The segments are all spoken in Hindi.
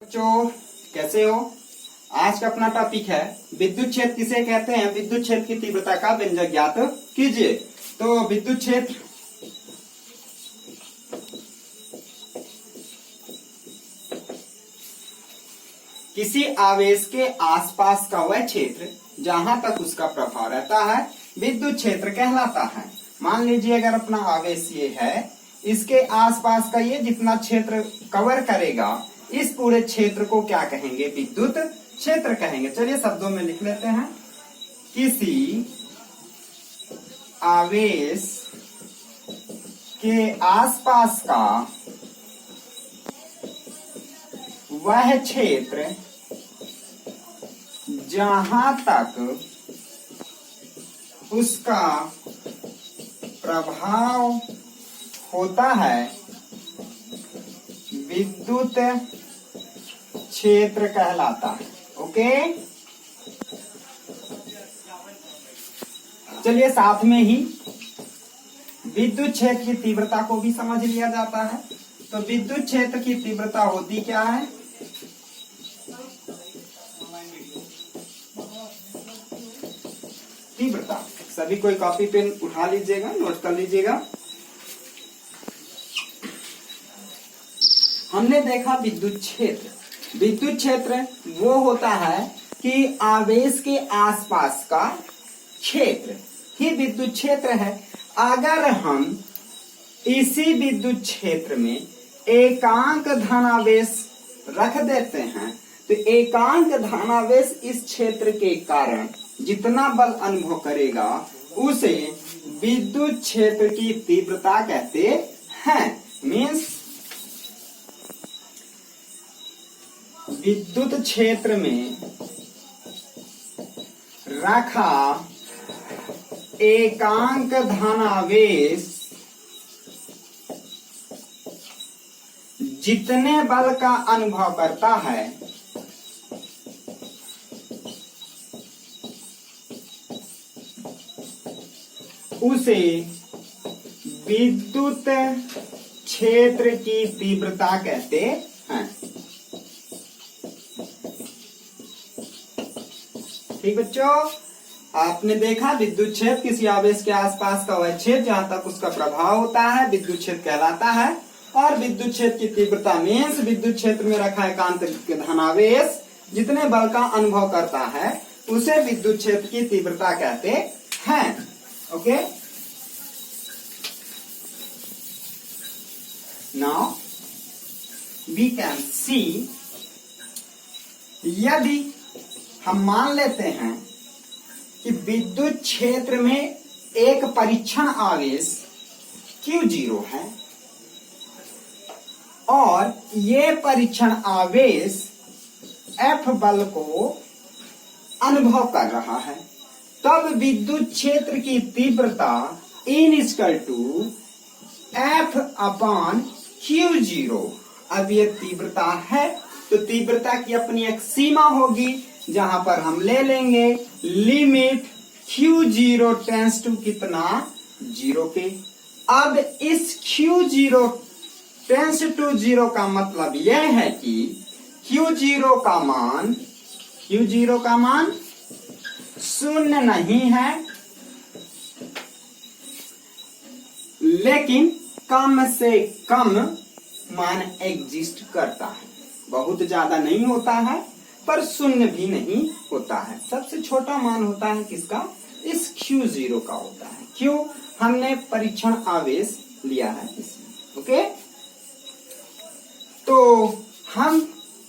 बच्चों कैसे हो। आज का अपना टॉपिक है विद्युत क्षेत्र किसे कहते हैं, विद्युत क्षेत्र की तीव्रता का व्यंजक ज्ञात कीजिए। तो विद्युत क्षेत्र किसी आवेश के आसपास का वह क्षेत्र जहां तक उसका प्रभाव रहता है विद्युत क्षेत्र कहलाता है। मान लीजिए अगर अपना आवेश ये है, इसके आसपास का ये जितना क्षेत्र कवर करेगा इस पूरे क्षेत्र को क्या कहेंगे, विद्युत क्षेत्र कहेंगे। चलिए शब्दों में लिख लेते हैं। किसी आवेश के आसपास का वह क्षेत्र जहां तक उसका प्रभाव होता है विद्युत क्षेत्र कहलाता है। ओके, चलिए साथ में ही विद्युत क्षेत्र की तीव्रता को भी समझ लिया जाता है। तो विद्युत क्षेत्र की तीव्रता होती क्या है, तीव्रता। सभी कोई कॉपी पेन उठा लीजिएगा, नोट कर लीजिएगा। हमने देखा विद्युत क्षेत्र, विद्युत क्षेत्र वो होता है कि आवेश के आसपास का क्षेत्र ही विद्युत क्षेत्र है। अगर हम इसी विद्युत क्षेत्र में एकांक धनावेश रख देते हैं तो एकांक धनावेश इस क्षेत्र के कारण जितना बल अनुभव करेगा उसे विद्युत क्षेत्र की तीव्रता कहते हैं। मीन्स विद्युत क्षेत्र में रखा एकांक धनावेश जितने बल का अनुभव करता है उसे विद्युत क्षेत्र की तीव्रता कहते हैं। ठीक बच्चों, आपने देखा विद्युत क्षेत्र किसी आवेश के आसपास का वह क्षेत्र जहां तक उसका प्रभाव होता है विद्युत क्षेत्र कहलाता है। और विद्युत क्षेत्र की तीव्रता मीन्स विद्युत क्षेत्र में रखा एकांक धनावेश जितने बल का अनुभव करता है उसे विद्युत क्षेत्र की तीव्रता कहते हैं। Okay, now we can see, यदि हम मान लेते हैं कि विद्युत क्षेत्र में एक परीक्षण आवेश Q0 है और ये परीक्षण आवेश F बल को अनुभव कर रहा है, तब विद्युत क्षेत्र की तीव्रता = F अपॉन Q0। अब ये तीव्रता है तो तीव्रता की अपनी एक सीमा होगी जहां पर हम ले लेंगे लिमिट Q0 टेंड्स टू कितना, 0 पे। अब इस Q0 टेंड्स टू 0 का मतलब यह है कि Q0 का मान 0 नहीं है, लेकिन कम से कम मान एग्जिस्ट करता है। बहुत ज्यादा नहीं होता है पर 0 भी नहीं होता है। सबसे छोटा मान होता है किसका, इस Q0 का होता है। क्यों, हमने परीक्षण आवेश लिया है इसमें। ओके, तो हम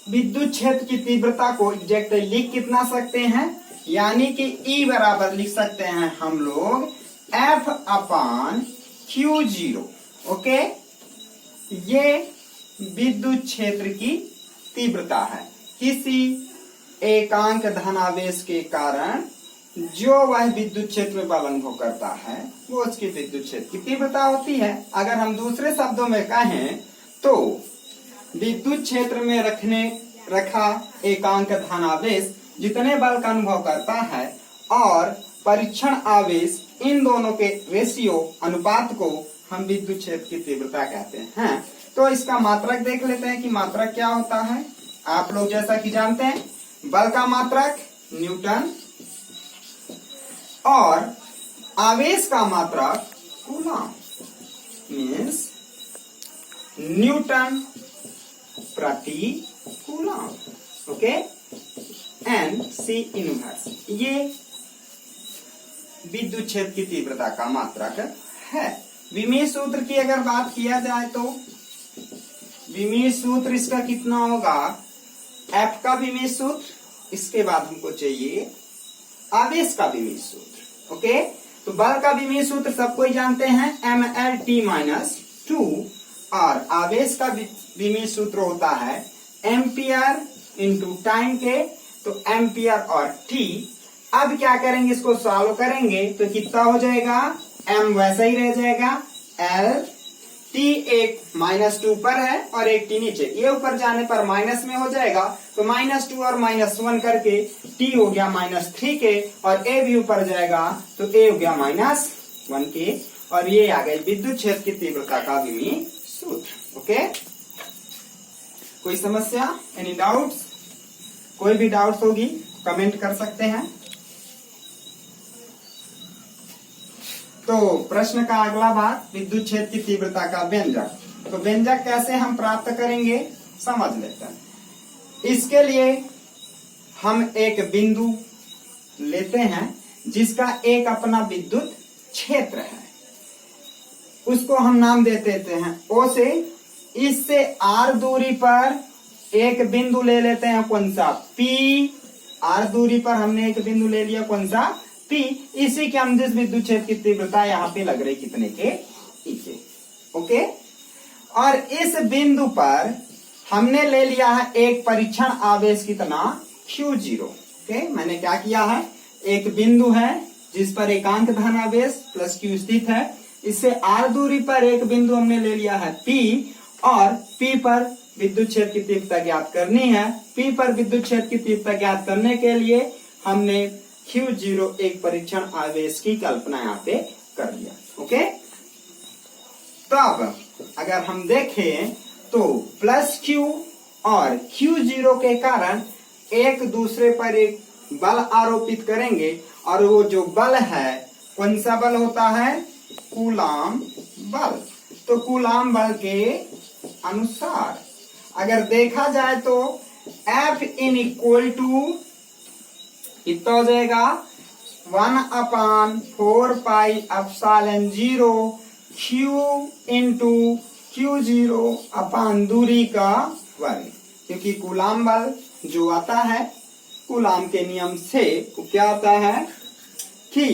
विद्युत क्षेत्र की तीव्रता को एग्जैक्ट लिख कितना सकते हैं, यानी कि E बराबर लिख सकते हैं हम लोग F अपॉन Q0। ओके, ये विद्युत क्षेत्र की तीव्रता है किसी एकांक धनावेश के कारण जो वह विद्युत क्षेत्र में बल अनुभव करता है वो उसकी विद्युत क्षेत्र की तीव्रता होती है। अगर हम दूसरे शब्दों में कहें तो विद्युत क्षेत्र में रखा एकांक धनावेश जितने बल का अनुभव करता है और परीक्षण आवेश, इन दोनों के रेशियो अनुपात को हम विद्युत क्षेत्र की तीव्रता कहते हैं। तो इसका मात्रक देख लेते हैं कि मात्रक क्या होता है। आप लोग जैसा कि जानते हैं बल का मात्रक न्यूटन और आवेश का मात्रक कूलॉम मीन्स न्यूटन प्रति coulomb. Okay, N C inverse ये विद्युत क्षेत्र की तीव्रता का मात्रक है। विमीय सूत्र की अगर बात किया जाए तो विमीय सूत्र इसका कितना होगा, एफ का विमीय सूत्र, इसके बाद हमको चाहिए आवेश का विमीय सूत्र। ओके, तो बल का विमीय सूत्र सबको ही जानते हैं mL/t-2 और आवेश का विमीय सूत्र होता है एम्पियर इंटू टाइम के, तो एम्पियर और टी। अब क्या करेंगे, इसको सॉल्व करेंगे तो कितना हो जाएगा, m वैसा ही रह जाएगा, L t एक -2 पर है और एक t नीचे, ये ऊपर जाने पर माइनस में हो जाएगा, तो -2 और -1 करके t हो गया -3 के और a भी ऊपर जाएगा तो a हो गया -1 के, और ये आ गई विद्युत क्षेत्र की तीव्रता का विमीय सूत्र। ओके, कोई समस्या, एनी डाउट्स? कोई भी डाउट्स होगी कमेंट कर सकते हैं। तो प्रश्न का अगला भाग, विद्युत क्षेत्र की तीव्रता का व्यंजक। तो व्यंजक कैसे हम प्राप्त करेंगे समझ लेते हैं। इसके लिए हम एक बिंदु लेते हैं जिसका एक अपना विद्युत क्षेत्र है, उसको हम नाम दे देते हैं O से। इससे R दूरी पर एक बिंदु ले लेते हैं, कौन सा, P। R दूरी पर हमने एक बिंदु ले लिया, कौन सा, P। इसी के हम जिस विद्युत क्षेत्र की तीव्रता यहाँ पे लग रही कितने के, नीचे। ओके, और इस बिंदु पर हमने ले लिया है एक परीक्षण आवेश कितना, Q0। ओके, मैंने क्या किया है, एक बिंदु है जिस पर एकांक धन आवेश प्लस Q स्थित है, इससे R दूरी पर एक बिंदु हमने ले लिया है P, और P पर विद्युत क्षेत्र की तीव्रता ज्ञात करनी है। P पर विद्युत क्षेत्र की तीव्रता ज्ञात करने के लिए हमने Q0 एक परीक्षण आवेश की कल्पना यहाँ पे कर लिया। ओके, तब अगर हम देखें तो प्लस Q और Q0 के कारण एक दूसरे पर एक बल आरोपित करेंगे, और वो जो बल है कौन सा बल होता है, कूलॉम बल। तो कूलॉम बल के अनुसार अगर देखा जाए तो F इन इक्वल टू कितना हो जाएगा, 1/4πε0 Q इंटू Q0 अपान दूरी का वर्ग। क्योंकि कूलॉम बल जो आता है कूलॉम के नियम से वो क्या आता है कि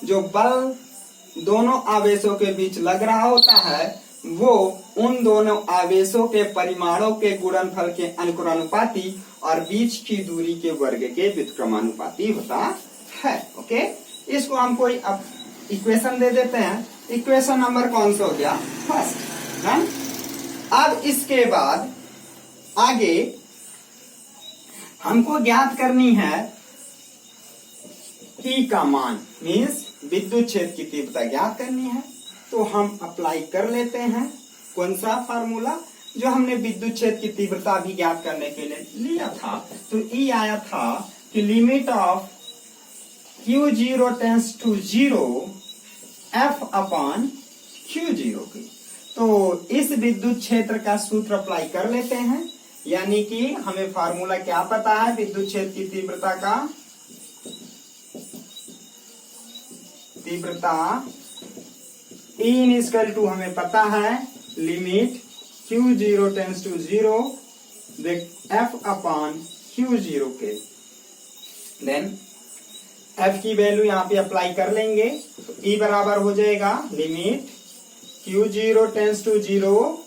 जो बल दोनों आवेशों के बीच लग रहा होता है वो उन दोनों आवेशों के परिमाणों के गुणनफल के अनुक्रमानुपाती और बीच की दूरी के वर्ग के व्युत्क्रमानुपाती होता है। ओके, इसको हम कोई अब इक्वेशन दे देते हैं। इक्वेशन नंबर कौन सा हो गया, फर्स्ट है। अब इसके बाद आगे हमको ज्ञात करनी है E का मान, मीन्स विद्युत क्षेत्र की तीव्रता ज्ञात करनी है। तो हम अप्लाई कर लेते हैं कौन सा फार्मूला, जो हमने विद्युत क्षेत्र की तीव्रता भी ज्ञात करने के लिए लिया था। तो E आया था कि limit of Q0 tends to 0 F upon Q0 की। तो इस विद्युत क्षेत्र का सूत्र अप्लाई कर लेते हैं, यानी कि हमें फार्मूला क्या पता है विद्युत क्षेत्र की तीव्रता का, तीव्रता E इक्वल टू हमें पता है limit Q0 tends to 0 F upon Q0 के। देन F की वैल्यू यहाँ पे अप्लाई कर लेंगे, तो E बराबर हो जाएगा limit Q0 tends to 0,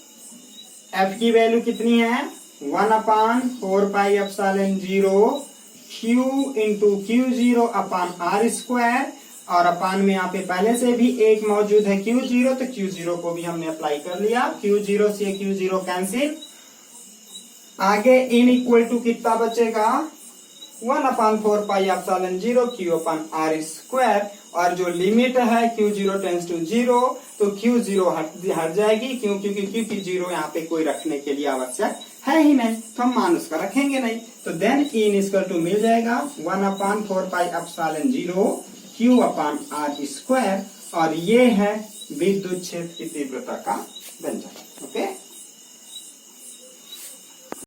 F की वैल्यू कितनी है 1/4πε0 Q into Q0 upon R square, और अपान में यहाँ पे पहले से भी एक मौजूद है Q0, तो Q0 को भी हमने अप्लाई कर लिया। Q0 से Q0 कैंसिल, आगे इन इक्वल टू कितना बचेगा 1/4πε0 Q अपान R स्क्वायर, और जो लिमिट है Q0 टेंड्स टू 0 तो Q0 हट जाएगी, क्योंकि 0 यहाँ पे कोई रखने के लिए आवश्यक है ही नहीं, तो हम मान उसका रखेंगे नहीं। तो देन E इक्वल टू मिल जाएगा 1/4πε0 Q/r², और ये है विद्युत क्षेत्र की तीव्रता का व्यंजक।